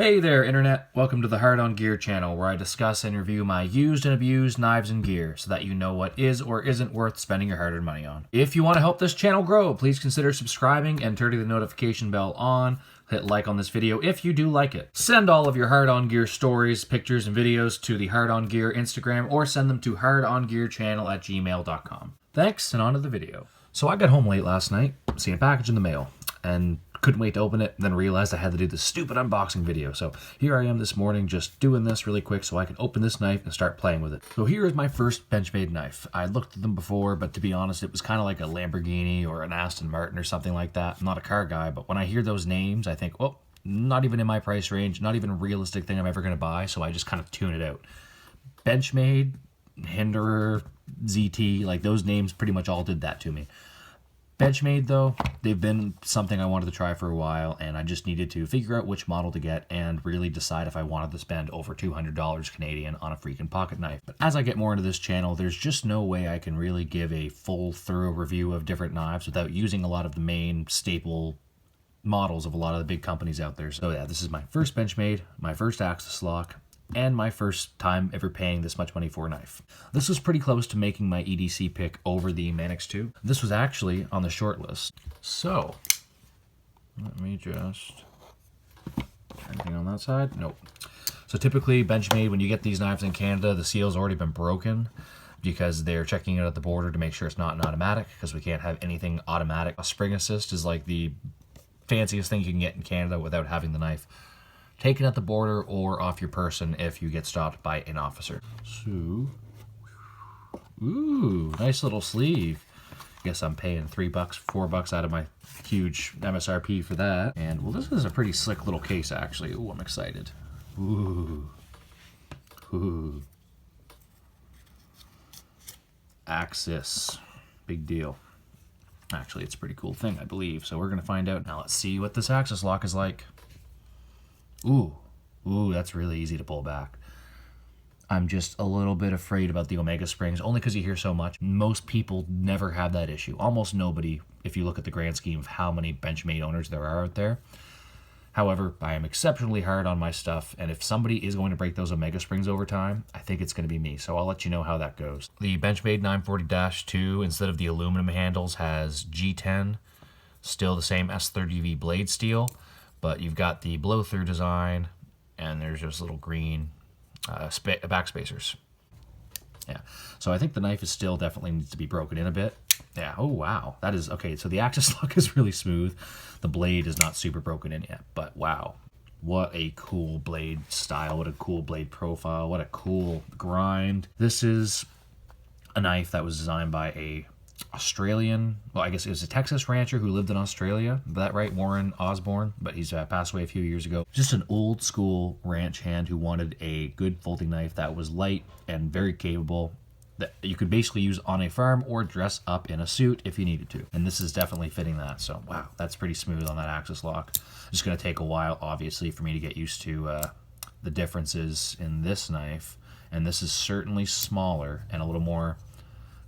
Hey there, Internet! Welcome to the Hard On Gear channel, where I discuss and review my used and abused knives and gear so that you know what is or isn't worth spending your hard-earned money on. If you want to help this channel grow, please consider subscribing and turning the notification bell on. Hit like on this video if you do like it. Send all of your Hard On Gear stories, pictures, and videos to the Hard On Gear Instagram or send them to hardongearchannel@gmail.com. Thanks, and on to the video. So I got home late last night, seen a package in the mail, and couldn't wait to open it, then realized I had to do this stupid unboxing video. So here I am this morning just doing this really quick so I can open this knife and start playing with it. So here is my first Benchmade knife. I looked at them before, but to be honest, it was kind of like a Lamborghini or an Aston Martin or something like that. I'm not a car guy, but when I hear those names, I think, well, not even in my price range, not even a realistic thing I'm ever going to buy, so I just kind of tune it out. Benchmade, Hinderer, ZT, like those names pretty much all did that to me. Benchmade, though, they've been something I wanted to try for a while, and I just needed to figure out which model to get and really decide if I wanted to spend over $200 Canadian on a freaking pocket knife. But as I get more into this channel, there's just no way I can really give a full, thorough review of different knives without using a lot of the main staple models of a lot of the big companies out there. So yeah, this is my first Benchmade, my first Axis lock, and my first time ever paying this much money for a knife. This was pretty close to making my EDC pick over the Manix 2. This was actually on the short list. So, let me just... anything on that side? Nope. So typically, Benchmade, when you get these knives in Canada, the seal's already been broken because they're checking it at the border to make sure it's not an automatic, because we can't have anything automatic. A spring assist is like the fanciest thing you can get in Canada without having the knife taken at the border or off your person if you get stopped by an officer. So, ooh, nice little sleeve. Guess I'm paying $3, $4 out of my huge MSRP for that. And well, this is a pretty slick little case actually. Ooh, I'm excited. Ooh, ooh. Axis, big deal. Actually, it's a pretty cool thing, I believe. So we're gonna find out. Now let's see what this Axis lock is like. Ooh, that's really easy to pull back. I'm just a little bit afraid about the Omega springs, only because you hear so much. Most people never have that issue. Almost nobody, if you look at the grand scheme of how many Benchmade owners there are out there. However, I am exceptionally hard on my stuff, and if somebody is going to break those Omega springs over time, I think it's going to be me, so I'll let you know how that goes. The Benchmade 940-2, instead of the aluminum handles, has G10, still the same S30V blade steel, but you've got the blow-through design, and there's just little green back spacers. Yeah, so I think the knife is still definitely needs to be broken in a bit. Yeah, oh wow, that is, okay, so the Axis lock is really smooth. The blade is not super broken in yet, but wow. What a cool blade style, what a cool blade profile, what a cool grind. This is a knife that was designed by a Australian, well, I guess it was a Texas rancher who lived in Australia. Is that right? Warren Osborne, but he's passed away a few years ago. Just an old school ranch hand who wanted a good folding knife that was light and very capable, that you could basically use on a farm or dress up in a suit if you needed to. And this is definitely fitting that. So wow, that's pretty smooth on that Axis lock. It's going to take a while, obviously, for me to get used to the differences in this knife. And this is certainly smaller and a little more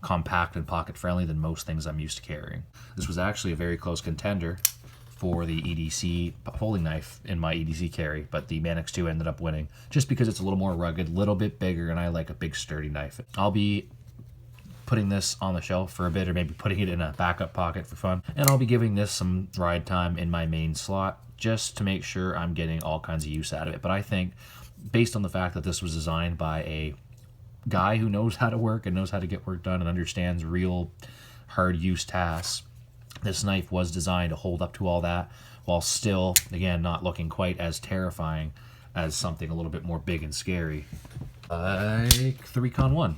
compact and pocket friendly than most things I'm used to carrying. This was actually a very close contender for the EDC folding knife in my EDC carry, but the Manix 2 ended up winning just because it's a little more rugged, a little bit bigger, and I like a big sturdy knife. I'll be putting this on the shelf for a bit, or maybe putting it in a backup pocket for fun, and I'll be giving this some ride time in my main slot just to make sure I'm getting all kinds of use out of it. But I think, based on the fact that this was designed by a guy who knows how to work and knows how to get work done and understands real hard use tasks, this knife was designed to hold up to all that while still, again, not looking quite as terrifying as something a little bit more big and scary like the Recon 1.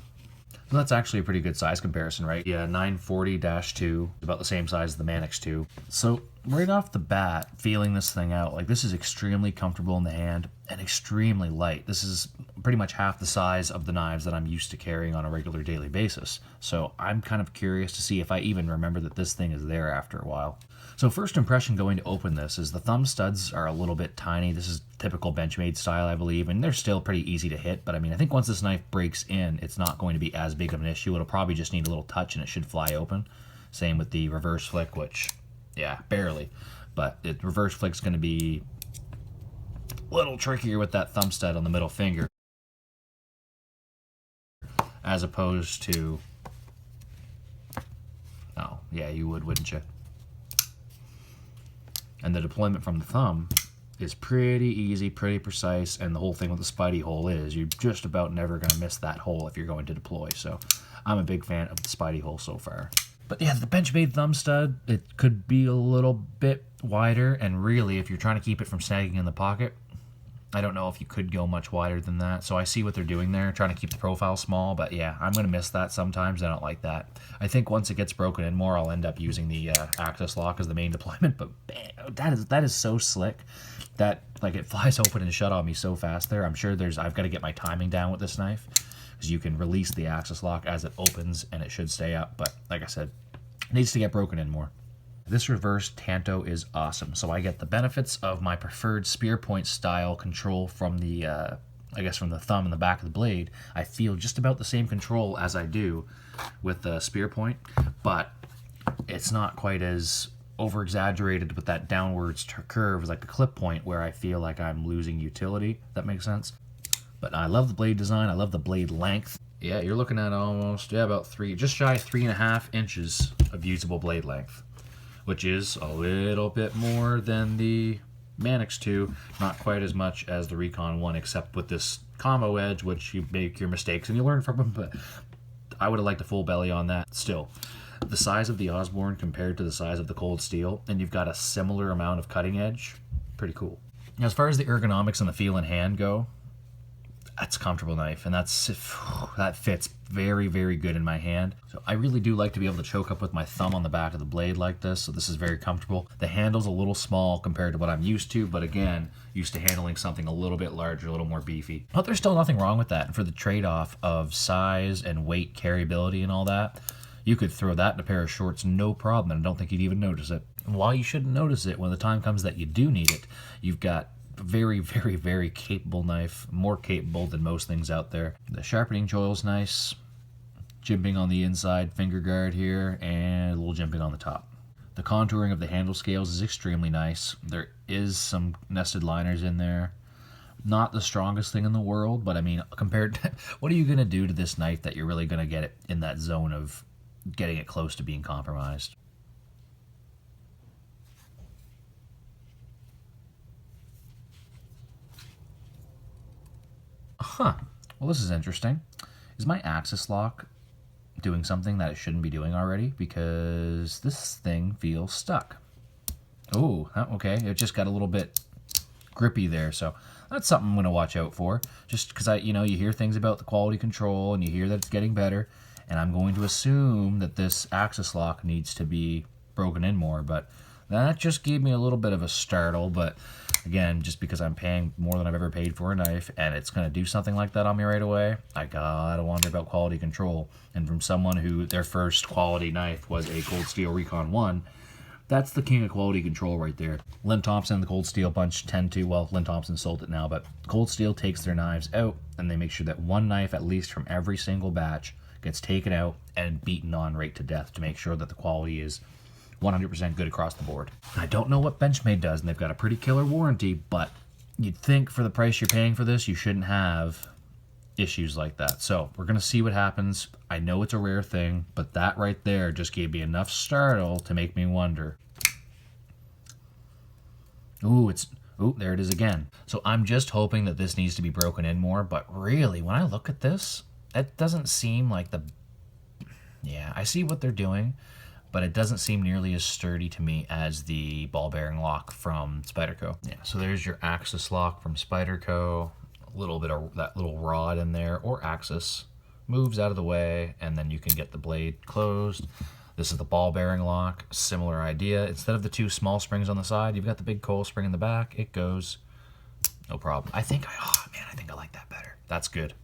So that's actually a pretty good size comparison, right? Yeah, 940-2, about the same size as the Manix 2. So right off the bat, feeling this thing out, like this is extremely comfortable in the hand and extremely light. This is pretty much half the size of the knives that I'm used to carrying on a regular daily basis. So I'm kind of curious to see if I even remember that this thing is there after a while. So first impression going to open this is the thumb studs are a little bit tiny. This is typical Benchmade style, I believe, and they're still pretty easy to hit. But I mean, I think once this knife breaks in, it's not going to be as big of an issue. It'll probably just need a little touch and it should fly open. Same with the reverse flick, which, yeah, barely. But the reverse flick's going to be A little trickier with that thumb stud on the middle finger, as opposed to, oh yeah, you would, wouldn't you? And the deployment from the thumb is pretty easy, pretty precise, and the whole thing with the Spidey hole is you're just about never going to miss that hole if you're going to deploy. So I'm a big fan of the Spidey hole so far. But yeah, the Benchmade thumb stud, it could be a little bit wider, and really if you're trying to keep it from snagging in the pocket, I don't know if you could go much wider than that. So I see what they're doing there, trying to keep the profile small, but yeah, I'm going to miss that sometimes. I don't like that. I think once it gets broken in more, I'll end up using the access lock as the main deployment, but man, that is so slick that like it flies open and shut on me so fast there. I'm sure I've got to get my timing down with this knife, because you can release the access lock as it opens and it should stay up, but like I said, it needs to get broken in more. This reverse tanto is awesome. So I get the benefits of my preferred spear point style control from the, I guess from the thumb and the back of the blade. I feel just about the same control as I do with the spear point, but it's not quite as over exaggerated with that downwards curve like the clip point, where I feel like I'm losing utility. If that makes sense. But I love the blade design. I love the blade length. Yeah, you're looking at almost, yeah, about just shy of 3.5 inches of usable blade length, which is a little bit more than the Manix 2, not quite as much as the Recon 1, except with this combo edge, which you make your mistakes and you learn from them, but I would have liked a full belly on that. Still, the size of the Osborne compared to the size of the Cold Steel, and you've got a similar amount of cutting edge, pretty cool. Now, as far as the ergonomics and the feel in hand go, that's a comfortable knife, and that fits very, very good in my hand. So I really do like to be able to choke up with my thumb on the back of the blade like this, so this is very comfortable. The handle's a little small compared to what I'm used to, but again, used to handling something a little bit larger, a little more beefy. But there's still nothing wrong with that. And for the trade-off of size and weight carryability and all that, you could throw that in a pair of shorts no problem, and I don't think you'd even notice it. And while you shouldn't notice it, when the time comes that you do need it, you've got very, very, very capable knife, more capable than most things out there. The sharpening choil's nice, jimping on the inside finger guard here, and a little jimping on the top. The contouring of the handle scales is extremely nice. There is some nested liners in there. Not the strongest thing in the world, but I mean, compared to, what are you going to do to this knife that you're really going to get it in that zone of getting it close to being compromised? Huh. Well, this is interesting. Is my axis lock doing something that it shouldn't be doing already? Because this thing feels stuck. Oh, okay. It just got a little bit grippy there, so that's something I'm going to watch out for. Just because you hear things about the quality control and you hear that it's getting better, and I'm going to assume that this axis lock needs to be broken in more, but that just gave me a little bit of a startle. But again, just because I'm paying more than I've ever paid for a knife and it's going to do something like that on me right away, I gotta wonder about quality control. And from someone who their first quality knife was a Cold Steel Recon 1, that's the king of quality control right there. Lynn Thompson and the Cold Steel bunch tend to, well, Lynn Thompson sold it now, but Cold Steel takes their knives out and they make sure that one knife, at least from every single batch, gets taken out and beaten on right to death to make sure that the quality is 100% good across the board. I don't know what Benchmade does, and they've got a pretty killer warranty, but you'd think for the price you're paying for this, you shouldn't have issues like that. So we're going to see what happens. I know it's a rare thing, but that right there just gave me enough startle to make me wonder. Ooh, there it is again. So I'm just hoping that this needs to be broken in more, but really, when I look at this, it doesn't seem like yeah, I see what they're doing, but it doesn't seem nearly as sturdy to me as the ball bearing lock from Spyderco. Yeah, so there's your axis lock from Spyderco. A little bit of that little rod in there, or axis, moves out of the way, and then you can get the blade closed. This is the ball bearing lock, similar idea. Instead of the two small springs on the side, you've got the big coil spring in the back. It goes, no problem. I think I like that better. That's good.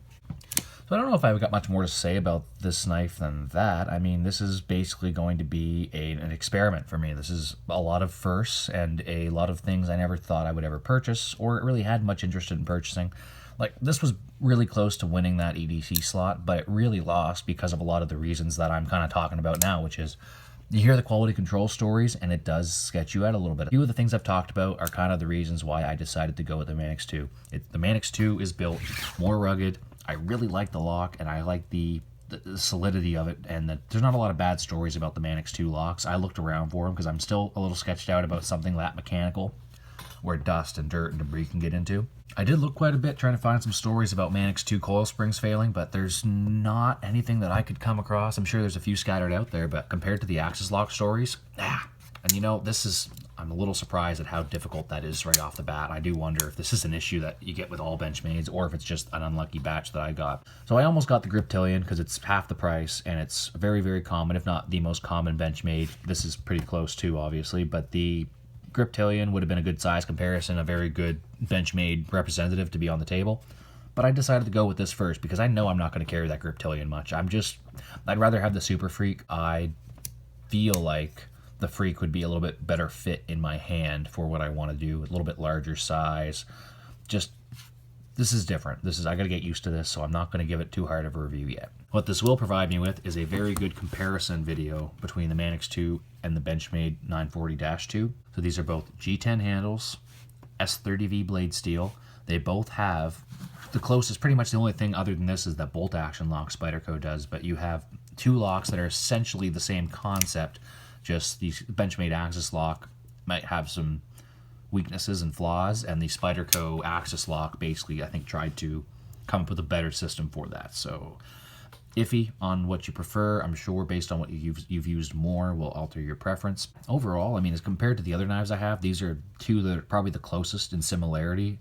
So I don't know if I've got much more to say about this knife than that. I mean, this is basically going to be an experiment for me. This is a lot of firsts and a lot of things I never thought I would ever purchase or really had much interest in purchasing. Like, this was really close to winning that EDC slot, but it really lost because of a lot of the reasons that I'm kind of talking about now, which is You hear the quality control stories, and it does sketch you out a little bit. A few of the things I've talked about are kind of the reasons why I decided to go with the Manix 2. The Manix 2 is built more rugged. I really like the lock, and I like the solidity of it, and there's not a lot of bad stories about the Manix 2 locks. I looked around for them because I'm still a little sketched out about something that mechanical, where dust and dirt and debris can get into. I did look quite a bit trying to find some stories about Manix 2 coil springs failing, but there's not anything that I could come across. I'm sure there's a few scattered out there, but compared to the Axis lock stories, and you know, I'm a little surprised at how difficult that is right off the bat. I do wonder if this is an issue that you get with all Benchmades, or if it's just an unlucky batch that I got. So I almost got the Griptilian because it's half the price, and it's very, very common, if not the most common Benchmade. This is pretty close too, obviously, but the Griptilian would have been a good size comparison, a very good Benchmade representative to be on the table. But I decided to go with this first because I know I'm not going to carry that Griptilian much. I'd rather have the Super Freak. I feel like the Freak would be a little bit better fit in my hand for what I want to do, a little bit larger size. This is different. I got to get used to this, so I'm not going to give it too hard of a review yet. What this will provide me with is a very good comparison video between the Manix 2 and the Benchmade 940-2. So these are both G10 handles, S30V blade steel. They both have the closest, pretty much the only thing other than this is that bolt action lock Spyderco does, but you have two locks that are essentially the same concept, just the Benchmade Axis lock might have some weaknesses and flaws, and the Spyderco Axis lock basically, I think, tried to come up with a better system for that. So iffy on what you prefer. I'm sure based on what you've used more will alter your preference. Overall, I mean, as compared to the other knives I have, these are two that are probably the closest in similarity,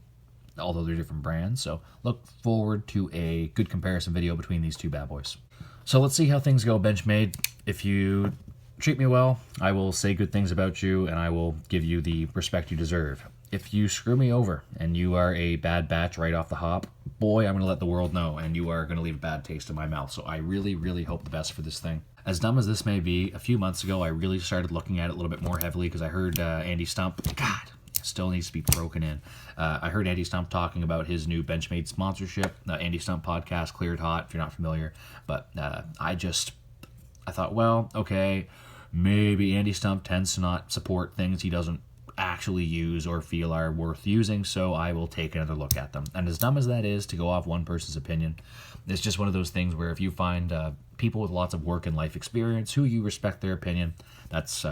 although they're different brands. So look forward to a good comparison video between these two bad boys. So let's see how things go, Benchmade. If you treat me well, I will say good things about you, and I will give you the respect you deserve. If you screw me over and you are a bad batch right off the hop, boy, I'm going to let the world know, and you are going to leave a bad taste in my mouth. So I really, really hope the best for this thing. As dumb as this may be, a few months ago, I really started looking at it a little bit more heavily because I heard Andy Stump, God, still needs to be broken in. I heard Andy Stump talking about his new Benchmade sponsorship, Andy Stump podcast, Cleared Hot, if you're not familiar. But I thought, well, okay, maybe Andy Stump tends to not support things he doesn't actually use or feel are worth using, so I will take another look at them. And as dumb as that is to go off one person's opinion, it's just one of those things where if you find people with lots of work and life experience who you respect their opinion, that's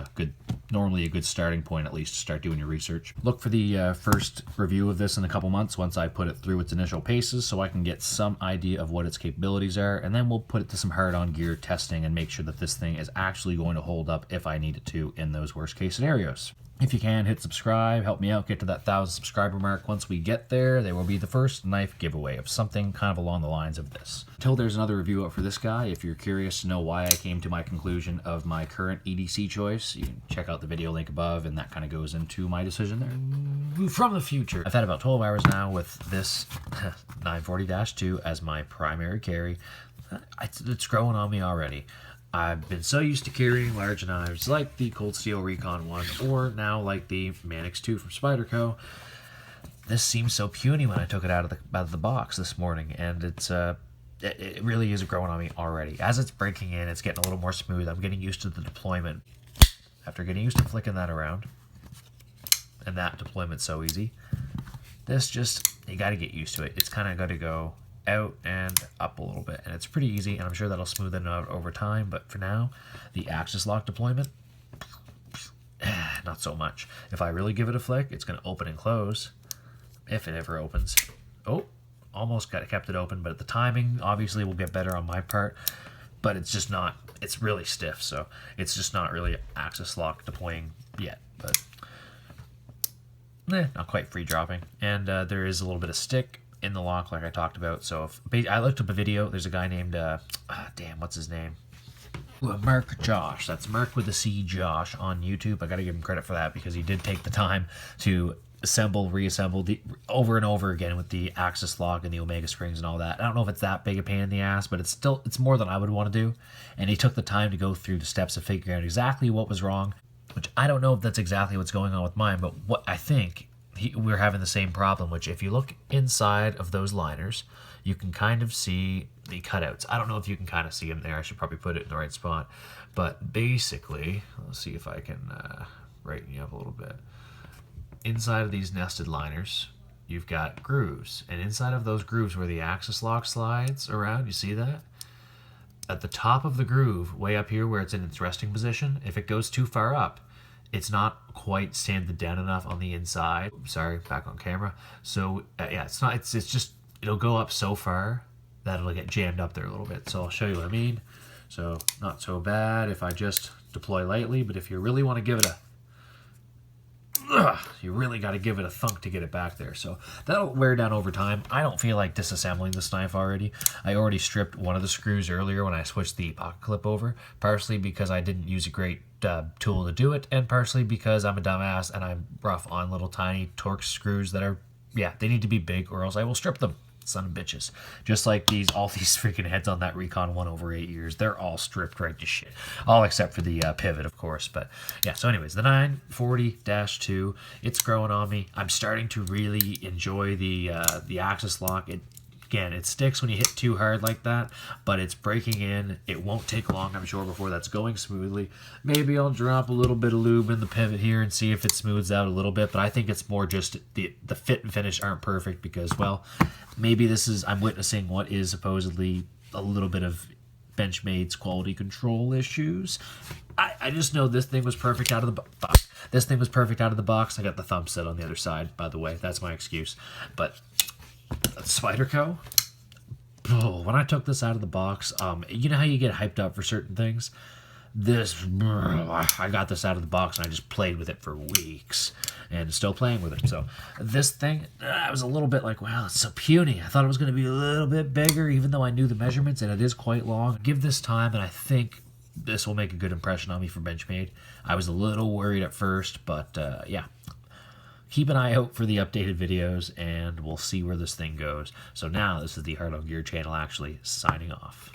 normally a good starting point, at least, to start doing your research. Look for the first review of this in a couple months once I put it through its initial paces so I can get some idea of what its capabilities are, and then we'll put it to some hard-on gear testing and make sure that this thing is actually going to hold up if I need it to in those worst-case scenarios. If you can, hit subscribe, help me out, get to that 1,000 subscriber mark. Once we get there, there will be the first knife giveaway of something kind of along the lines of this. Until there's another review up for this guy, if you're curious to know why I came to my conclusion of my current EDC choice, you can check out the video link above, and that kind of goes into my decision there. From the future. I've had about 12 hours now with this 940-2 as my primary carry. It's growing on me already. I've been so used to carrying large knives like the Cold Steel Recon 1 or now like the Manix 2 from Spyderco. This seems so puny when I took it out of the box this morning, and it really is growing on me already. As it's breaking in, it's getting a little more smooth. I'm getting used to the deployment. After getting used to flicking that around, and that deployment's so easy, this you got to get used to it. It's kind of got to go out and up a little bit, and it's pretty easy, and I'm sure that'll smoothen it out over time. But for now, the Axis lock deployment, not so much. If I really give it a flick, it's going to open and close, if it ever opens. Oh, almost kept it open, but the timing obviously will get better on my part, but it's just not, it's really stiff, so it's just not really Axis lock deploying yet, but not quite free dropping. And there is a little bit of stick in the lock like I talked about. So if I looked up a video, there's a guy named what's his name, Mark Josh. That's Mark with a C, Josh, on YouTube. I gotta give him credit for that because he did take the time to reassemble over and over again with the Axis lock and the Omega springs and all that. I don't know if it's that big a pain in the ass, but it's more than I would want to do, and he took the time to go through the steps of figuring out exactly what was wrong, which I don't know if that's exactly what's going on with mine, but what I think we're having the same problem, which if you look inside of those liners, you can kind of see the cutouts. I don't know if you can kind of see them there. I should probably put it in the right spot. But basically, let's see if I can brighten you up a little bit. Inside of these nested liners, you've got grooves. And inside of those grooves where the axis lock slides around, you see that? At the top of the groove, way up here where it's in its resting position, if it goes too far up, it's not quite sanded down enough on the inside. Sorry, back on camera. So yeah, it's just, it'll go up so far that it'll get jammed up there a little bit. So I'll show you what I mean. So not so bad if I just deploy lightly, but if you really want to give it a, you really got to give it a thunk to get it back there. So that'll wear down over time. I don't feel like disassembling this knife already. I already stripped one of the screws earlier when I switched the pocket clip over, partially because I didn't use a great tool to do it, and partially because I'm a dumbass and I'm rough on little tiny Torx screws that are, yeah, they need to be big or else I will strip them. Son of bitches. Just like all these freaking heads on that Recon 1 over 8 years, they're all stripped right to shit. All except for the pivot, of course. But yeah, so anyways, the 940-2, it's growing on me. I'm starting to really enjoy the axis lock. Again, it sticks when you hit too hard like that, but it's breaking in. It won't take long, I'm sure, before that's going smoothly. Maybe I'll drop a little bit of lube in the pivot here and see if it smooths out a little bit, but I think it's more just the fit and finish aren't perfect because, well, maybe I'm witnessing what is supposedly a little bit of Benchmade's quality control issues. I just know this thing was perfect out of the box. This thing was perfect out of the box. I got the thumb set on the other side, by the way. That's my excuse. But Spyderco, oh, when I took this out of the box, you know how you get hyped up for certain things? I got this out of the box and I just played with it for weeks and still playing with it. So this thing, I was a little bit like, wow, it's so puny. I thought it was going to be a little bit bigger, even though I knew the measurements, and it is quite long. Give this time, and I think this will make a good impression on me for Benchmade. I was a little worried at first, but yeah. Keep an eye out for the updated videos, and we'll see where this thing goes. So now, this is the Hard On Gear channel actually signing off.